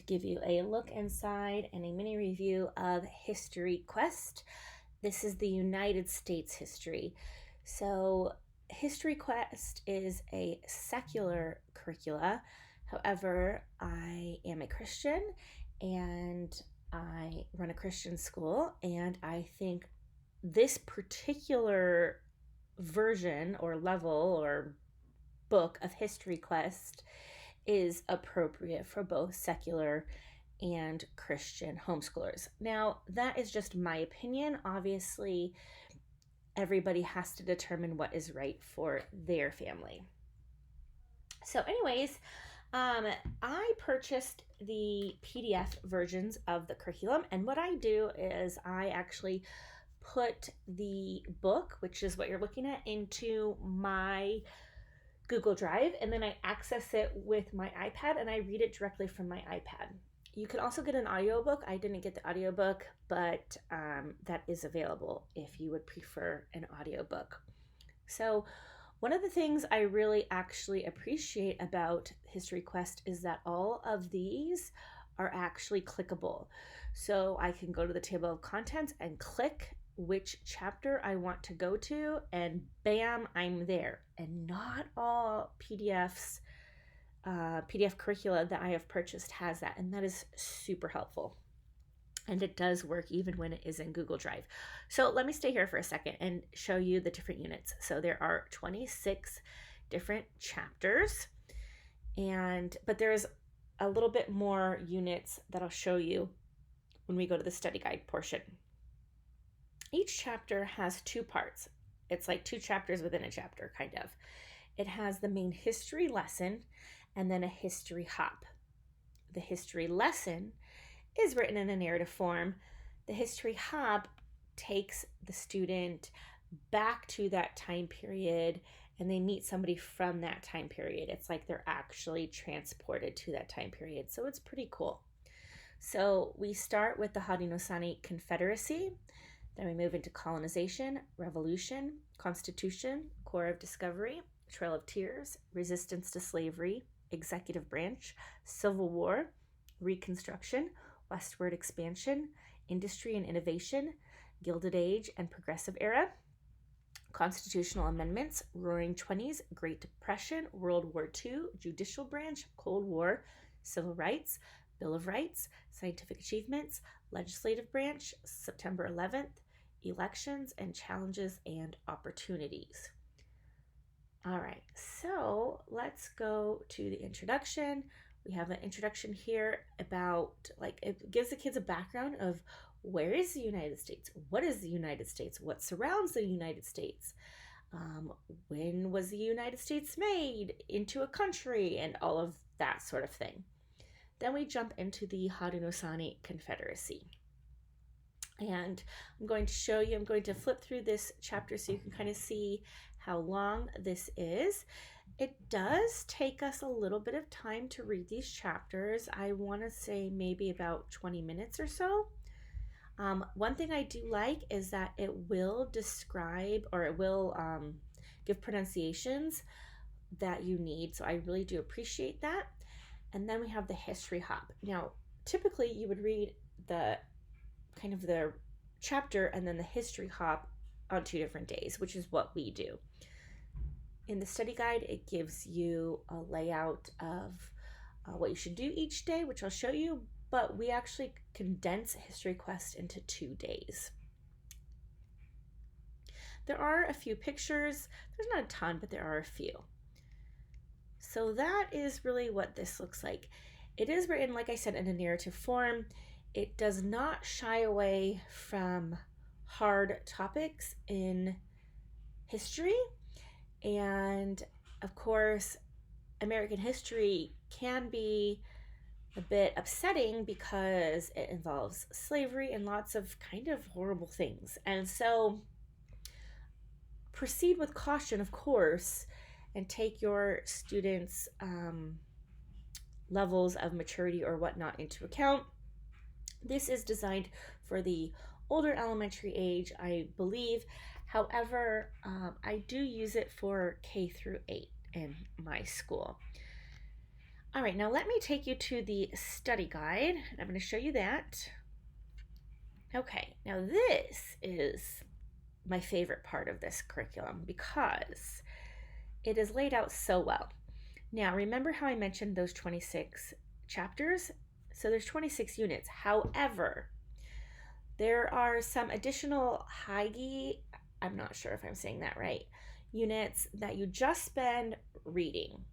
give you a look inside and a mini review of History Quest. This is the United States history. So History Quest is a secular curricula. However, I am a Christian and I run a Christian school, and I think this particular version or level or book of History Quest is appropriate for both secular and Christian homeschoolers. Now, that is just my opinion. Obviously, everybody has to determine what is right for their family. So, anyways, I purchased the PDF versions of the curriculum, and what I do is I actually put the book, which is what you're looking at, into my Google Drive, and then I access it with my iPad and I read it directly from my iPad. You can also get an audiobook. I didn't get the audiobook, but that is available if you would prefer an audiobook. So one of the things I really actually appreciate about History Quest is that all of these are actually clickable. So I can go to the table of contents and click which chapter I want to go to, and bam, I'm there. And not all PDF curricula that I have purchased has that, and that is super helpful. And it does work even when it is in Google Drive. So let me stay here for a second and show you the different units. So there are 26 different chapters, but there's a little bit more units that I'll show you when we go to the study guide portion. Each chapter has two parts. It's like two chapters within a chapter, kind of. It has the main history lesson and then a history hop. The history lesson is written in a narrative form. The history hop takes the student back to that time period and they meet somebody from that time period. It's like they're actually transported to that time period. So it's pretty cool. So we start with the Haudenosaunee Confederacy. Then we move into colonization, revolution, constitution, Corps of Discovery, Trail of Tears, resistance to slavery, executive branch, Civil War, Reconstruction, westward expansion, industry and innovation, Gilded Age and Progressive Era, constitutional amendments, Roaring Twenties, Great Depression, World War II, judicial branch, Cold War, civil rights, Bill of Rights, scientific achievements, legislative branch, September 11th, elections and challenges and opportunities. All right, so let's go to the introduction. We have an introduction here about, it gives the kids a background of where is the United States? What is the United States? What surrounds the United States? When was the United States made into a country? And all of that sort of thing. Then we jump into the Haudenosaunee Confederacy. And I'm going to flip through this chapter so you can kind of see how long this is. It does take us a little bit of time to read these chapters. I want to say maybe about 20 minutes or so. One thing I do like is that it will describe, or it will give pronunciations that you need. So I really do appreciate that. And then we have the history hop. Now, typically you would read the chapter and then the history hop on 2 different days, which is what we do. In the study guide, it gives you a layout of what you should do each day, which I'll show you, but we actually condense History Quest into 2 days. There are a few pictures. There's not a ton, but there are a few. So that is really what this looks like. It is written, like I said, in a narrative form. It does not shy away from hard topics in history. And of course, American history can be a bit upsetting because it involves slavery and lots of kind of horrible things. And so proceed with caution, of course, and take your students' levels of maturity or whatnot into account. This is designed for the older elementary age, I believe. However, I do use it for K through 8 in my school. All right, now let me take you to the study guide. I'm going to show you that. Okay, now this is my favorite part of this curriculum because it is laid out so well. Now, remember how I mentioned those 26 chapters? So there's 26 units. However, there are some additional I'm not sure if I'm saying that right, units that you just spend reading.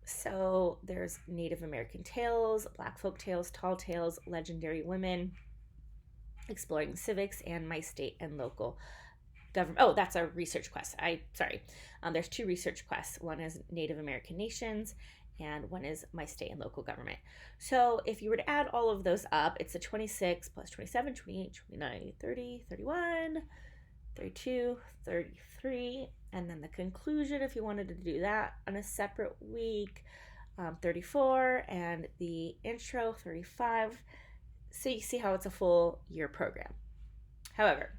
So there's Native American tales, Black folk tales, tall tales, legendary women, exploring civics, and my state and local government. Oh, that's a research quest. There's 2 research quests. One is Native American nations, and one is my state and local government. So if you were to add all of those up, it's a 26 plus 27, 28, 29, 30, 31, 32, 33, and then the conclusion, if you wanted to do that on a separate week, 34, and the intro, 35. So you see how it's a full year program. However,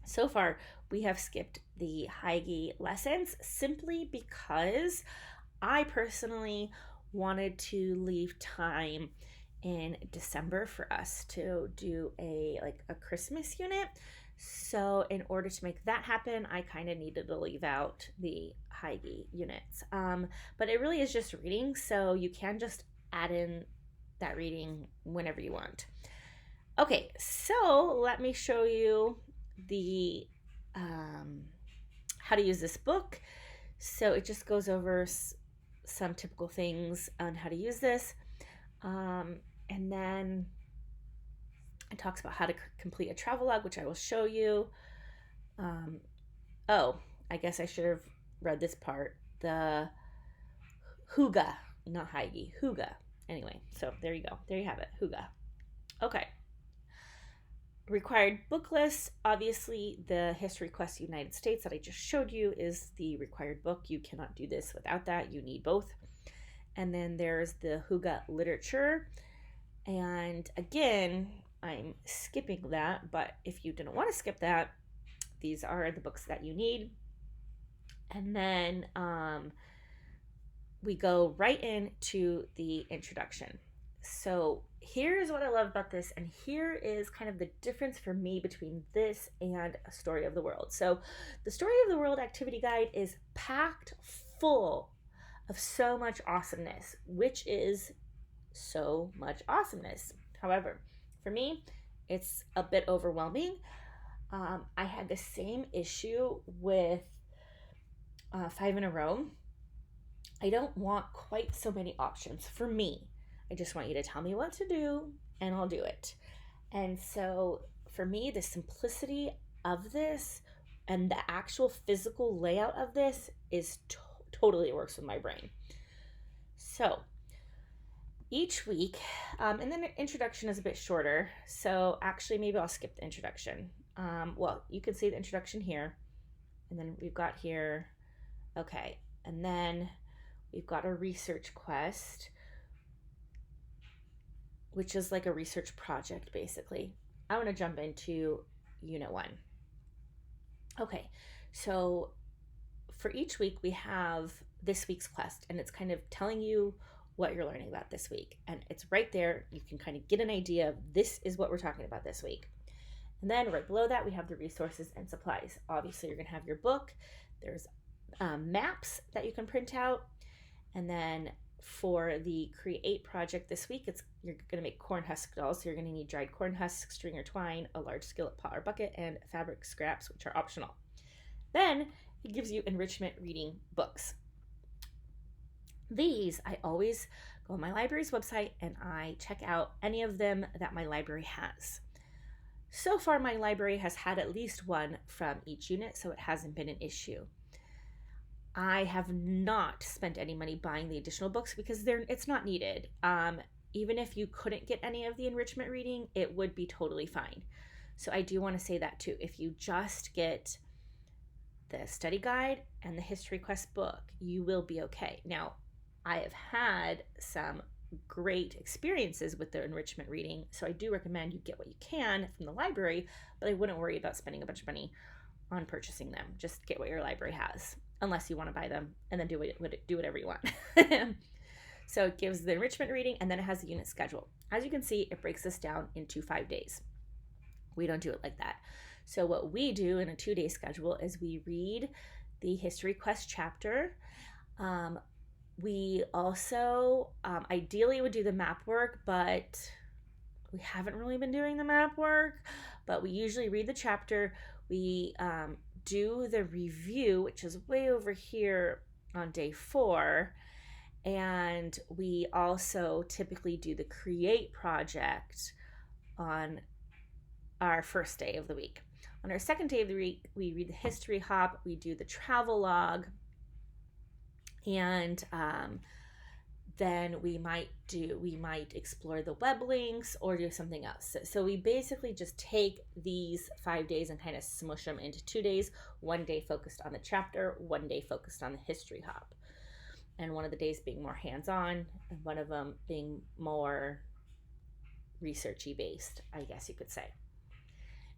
so far we have skipped the Heige lessons simply because I personally wanted to leave time in December for us to do a Christmas unit. So in order to make that happen, I kind of needed to leave out the Heige units. But it really is just reading, so you can just add in that reading whenever you want. Okay, so let me show you the how to use this book. So it just goes over some typical things on how to use this, and then it talks about how to complete a travelogue, which I will show you. I guess I should have read this part. The Huga, not Heige, Huga. Anyway, so there you go. There you have it, Huga. Okay. Required book list. Obviously, the History Quest United States that I just showed you is the required book. You cannot do this without that. You need both. And then there's the Huga literature. And again, I'm skipping that, but if you didn't want to skip that, these are the books that you need. And then we go right into the introduction. So here's what I love about this, and here is kind of the difference for me between this and A Story of the World. So the Story of the World activity guide is packed full of so much awesomeness, which is so much awesomeness. However, for me, it's a bit overwhelming. I had the same issue with 5 in a row. I don't want quite so many options for me. I just want you to tell me what to do and I'll do it. And so for me, the simplicity of this and the actual physical layout of this is totally works with my brain. So each week, and then the introduction is a bit shorter. So actually, maybe I'll skip the introduction. Well, you can see the introduction here. And then we've got here, okay. And then we've got a research quest, which is like a research project, basically. I want to jump into Unit 1. Okay, so for each week, we have this week's quest, and it's kind of telling you what you're learning about this week. And it's right there. You can kind of get an idea of this is what we're talking about this week. And then right below that, we have the resources and supplies. Obviously, you're going to have your book. There's maps that you can print out. And then for the Create project this week, you're going to make corn husk dolls. So you're going to need dried corn husks, string or twine, a large skillet, pot or bucket, and fabric scraps, which are optional. Then it gives you enrichment reading books. These, I always go on my library's website and I check out any of them that my library has. So far, my library has had at least one from each unit, so it hasn't been an issue. I have not spent any money buying the additional books because it's not needed. Even if you couldn't get any of the enrichment reading, it would be totally fine. So I do want to say that too. If you just get the study guide and the History Quest book, you will be okay. Now, I have had some great experiences with the enrichment reading, so I do recommend you get what you can from the library, but I wouldn't worry about spending a bunch of money on purchasing them. Just get what your library has, unless you want to buy them and then do whatever you want. So it gives the enrichment reading, and then it has the unit schedule. As you can see, it breaks this down into 5 days. We don't do it like that. So what we do in a 2-day schedule is we read the history quest chapter. We also ideally would do the map work, but we haven't really been doing the map work. But we usually read the chapter. We do the review, which is way over here on day 4. And we also typically do the create project on our first day of the week. On our second day of the week, we read the history hop, we do the travel log, and then we might explore the web links or do something else. So we basically just take these 5 days and kind of smush them into 2 days. 1 day focused on the chapter, 1 day focused on the history hop, and one of the days being more hands-on, and one of them being more researchy based, I guess you could say.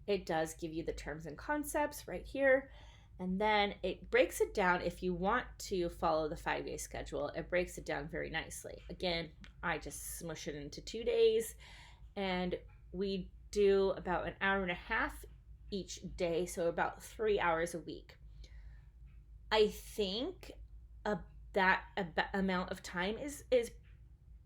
It does give you the terms and concepts right here. And then it breaks it down. If you want to follow the 5-day schedule, it breaks it down very nicely. Again, I just smush it into 2 days, and we do about an hour and a half each day, so about 3 hours a week. I think that amount of time is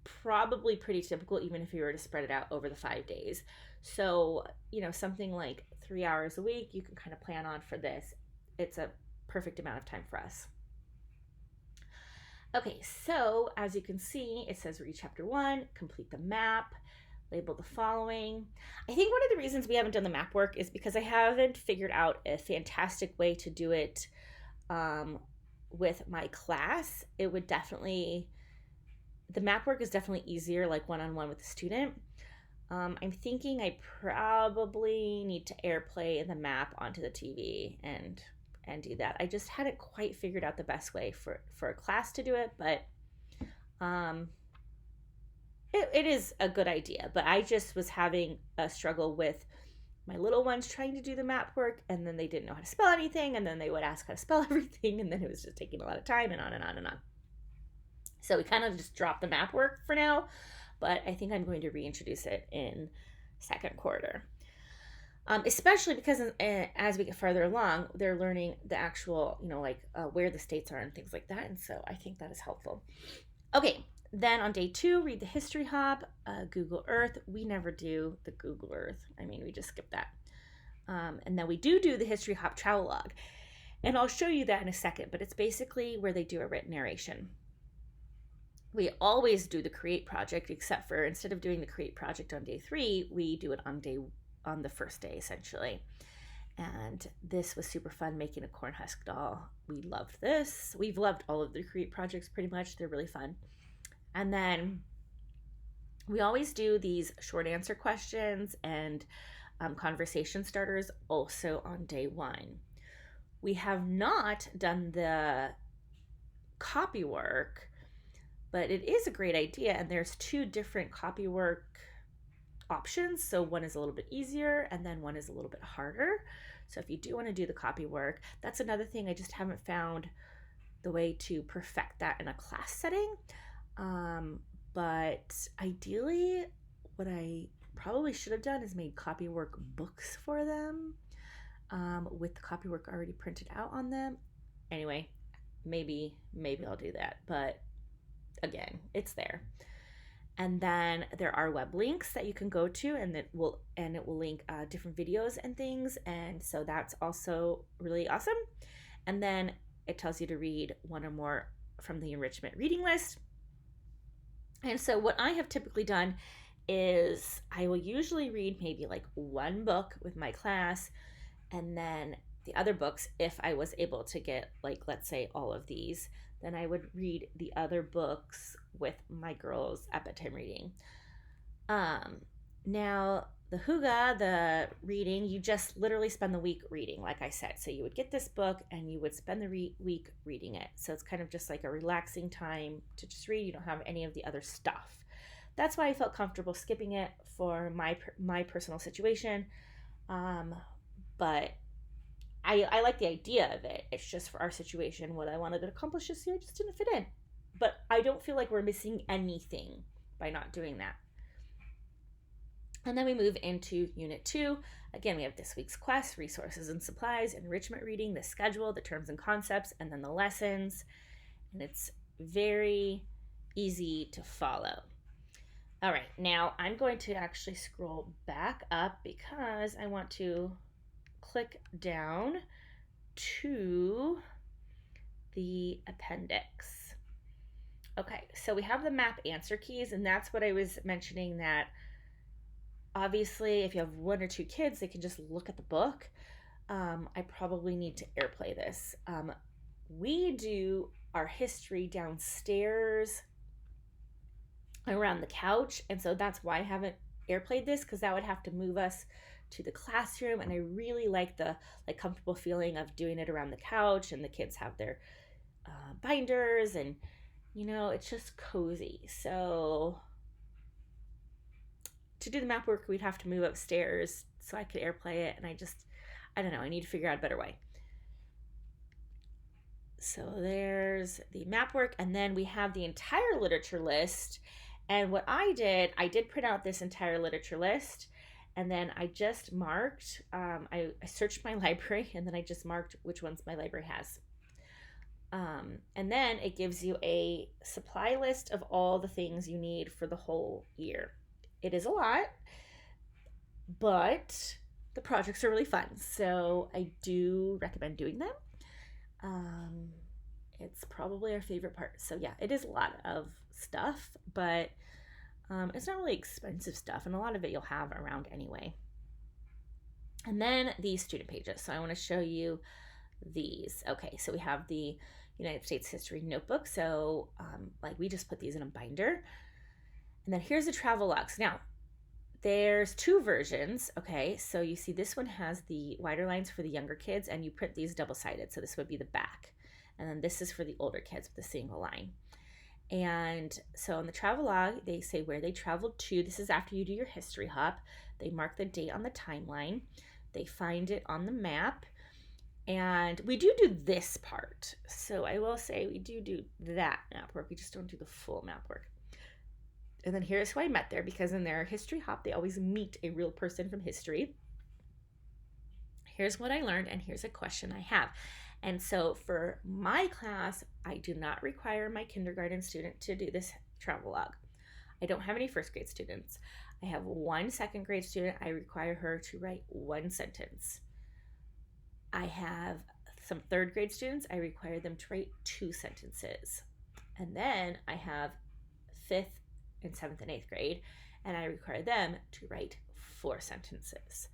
probably pretty typical, even if you were to spread it out over the 5 days. So, something like 3 hours a week, you can kind of plan on for this. It's a perfect amount of time for us. Okay, so as you can see, it says read chapter 1, complete the map, label the following. I think one of the reasons we haven't done the map work is because I haven't figured out a fantastic way to do it with my class. It would definitely, the map work is definitely easier, like one-on-one with the student. I'm thinking I probably need to airplay the map onto the TV and do that. I just hadn't quite figured out the best way for a class to do it, but it is a good idea. But I just was having a struggle with my little ones trying to do the map work, and then they didn't know how to spell anything, and then they would ask how to spell everything, and then it was just taking a lot of time, and on and on and on. So we kind of just dropped the map work for now, but I think I'm going to reintroduce it in second quarter. Especially because as we get farther along, they're learning the actual, where the states are and things like that. And so I think that is helpful. Okay, then on day 2, read the history hop, Google Earth. We never do the Google Earth. We just skip that. And then we do the history hop travel log. And I'll show you that in a second, but it's basically where they do a written narration. We always do the create project, except for instead of doing the create project on day 3, we do it on the first day, essentially. And this was super fun, making a corn husk doll. We loved this. We've loved all of the create projects pretty much. They're really fun. And then we always do these short answer questions and conversation starters also on day 1. We have not done the copy work, but it is a great idea. And there's 2 different copy work options. So one is a little bit easier and then one is a little bit harder. So if you do want to do the copy work, that's another thing. I just haven't found the way to perfect that in a class setting. But ideally, what I probably should have done is made copy work books for them with the copy work already printed out on them. Anyway, maybe I'll do that. But again, it's there. And then there are web links that you can go to, and it will link different videos and things. And so that's also really awesome. And then it tells you to read one or more from the enrichment reading list. And so what I have typically done is I will usually read maybe like 1 book with my class, and then the other books, if I was able to get, like, let's say all of these, then I would read the other books with my girls at bedtime reading. Now, the Huga, the reading, you just literally spend the week reading, like I said. So you would get this book and you would spend the week reading it. So it's kind of just like a relaxing time to just read. You don't have any of the other stuff. That's why I felt comfortable skipping it for my personal situation. But I like the idea of it. It's just for our situation, what I wanted to accomplish this year just didn't fit in. but I don't feel like we're missing anything by not doing that. And then we move into Unit 2. Again, we have this week's quest, resources and supplies, enrichment reading, the schedule, the terms and concepts, and then the lessons. And it's very easy to follow. All right, now I'm going to actually scroll back up because I want to click down to the appendix. Okay, so we have the map answer keys, and that's what I was mentioning, that obviously if you have 1 or 2 kids, they can just look at the book. I probably need to airplay this. We do our history downstairs around the couch, and so that's why I haven't airplayed this, because that would have to move us to the classroom, and I really like the comfortable feeling of doing it around the couch, and the kids have their binders, and it's just cozy. So to do the map work, we'd have to move upstairs so I could airplay it, and I don't know, I need to figure out a better way. So there's the map work, and then we have the entire literature list. And what I did print out this entire literature list, and then I just marked, I searched my library, and then I just marked which ones my library has. And then it gives you a supply list of all the things you need for the whole year. It is a lot, but the projects are really fun, so I do recommend doing them. It's probably our favorite part. So yeah, it is a lot of stuff, but it's not really expensive stuff, and a lot of it you'll have around anyway. And then these student pages. So I want to show you these. Okay, so we have the United States History Notebook. So we just put these in a binder. And then here's the travel logs. Now, there's 2 versions. Okay, so you see this one has the wider lines for the younger kids, and you print these double-sided. So this would be the back. And then this is for the older kids with a single line. And so on the travel log, they say where they traveled to. This is after you do your history hop. They mark the date on the timeline. They find it on the map. And we do this part. So I will say we do that map work. We just don't do the full map work. And then here's who I met there, because in their history hop, they always meet a real person from history. Here's what I learned, and here's a question I have. And so for my class, I do not require my kindergarten student to do this travel log. I don't have any first grade students. I have 1 second grade student. I require her to write 1 sentence. I have some third grade students. I require them to write 2 sentences. And then I have 5th and 7th and 8th grade, and I require them to write 4 sentences.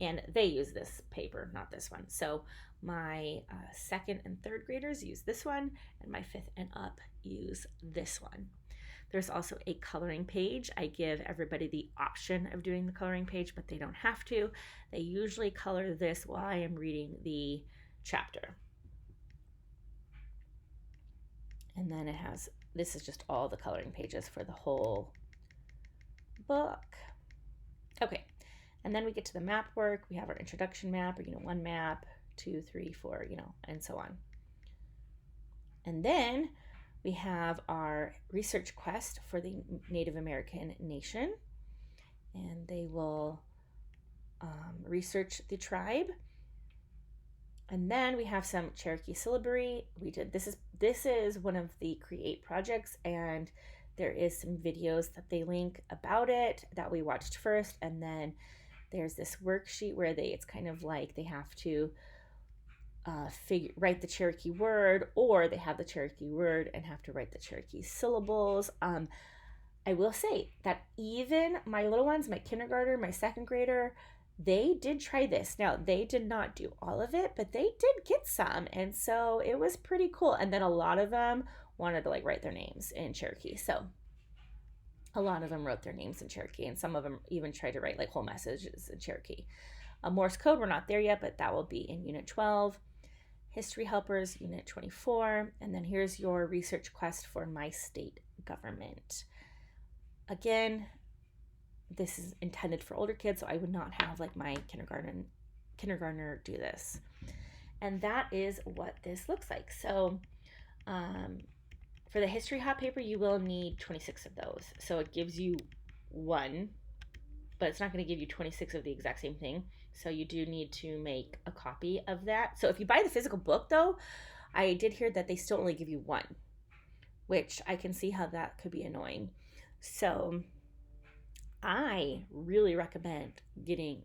And they use this paper, not this one. So my 2nd and 3rd graders use this one, and my 5th and up use this one. There's also a coloring page. I give everybody the option of doing the coloring page, but they don't have to. They usually color this while I am reading the chapter. And then this is just all the coloring pages for the whole book. Okay, and then we get to the map work. We have our introduction map, or 1 map, 2, 3, 4, and so on. And then we have our research quest for the Native American nation, and they will research the tribe. And then we have some Cherokee syllabary. This is one of the Create projects, and there is some videos that they link about it that we watched first, and then there's this worksheet where it's kind of like they have to write the Cherokee word, or they have the Cherokee word and have to write the Cherokee syllables. I will say that even my little ones, my kindergartner, my 2nd grader, they did try this. Now, they did not do all of it, but they did get some, and so it was pretty cool. And then a lot of them wanted to write their names in Cherokee. So a lot of them wrote their names in Cherokee, and some of them even tried to write whole messages in Cherokee. Morse code, we're not there yet, but that will be in Unit 12. History Helpers, Unit 24. And then here's your research quest for my state government. Again, this is intended for older kids, so I would not have my kindergartner do this. And that is what this looks like. So For the history hot paper, you will need 26 of those. So it gives you one, but it's not going to give you 26 of the exact same thing. So you do need to make a copy of that. So if you buy the physical book, though, I did hear that they still only give you one, which I can see how that could be annoying. So I really recommend getting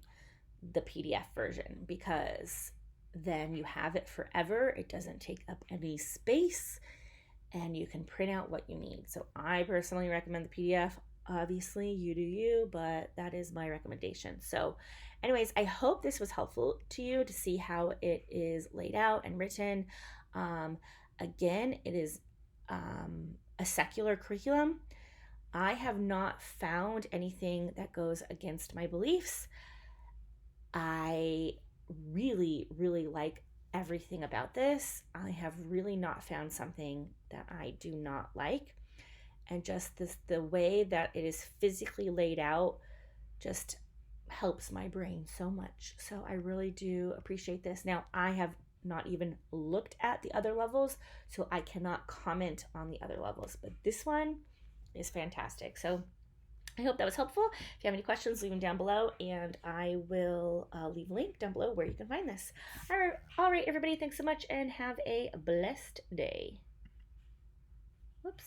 the PDF version because then you have it forever. It doesn't take up any space and you can print out what you need. So I personally recommend the PDF. Obviously, you do you, but that is my recommendation. So, anyways, I hope this was helpful to you to see how it is laid out and written. Again, it is a secular curriculum. I have not found anything that goes against my beliefs. I really, really like everything about this. I have really not found something that I do not like. And just the way that it is physically laid out just helps my brain so much. So I really do appreciate this. Now, I have not even looked at the other levels, so I cannot comment on the other levels, but this one is fantastic. So I hope that was helpful. If you have any questions, leave them down below, and I will leave a link down below where you can find this. All right, everybody, thanks so much, and have a blessed day. Whoops.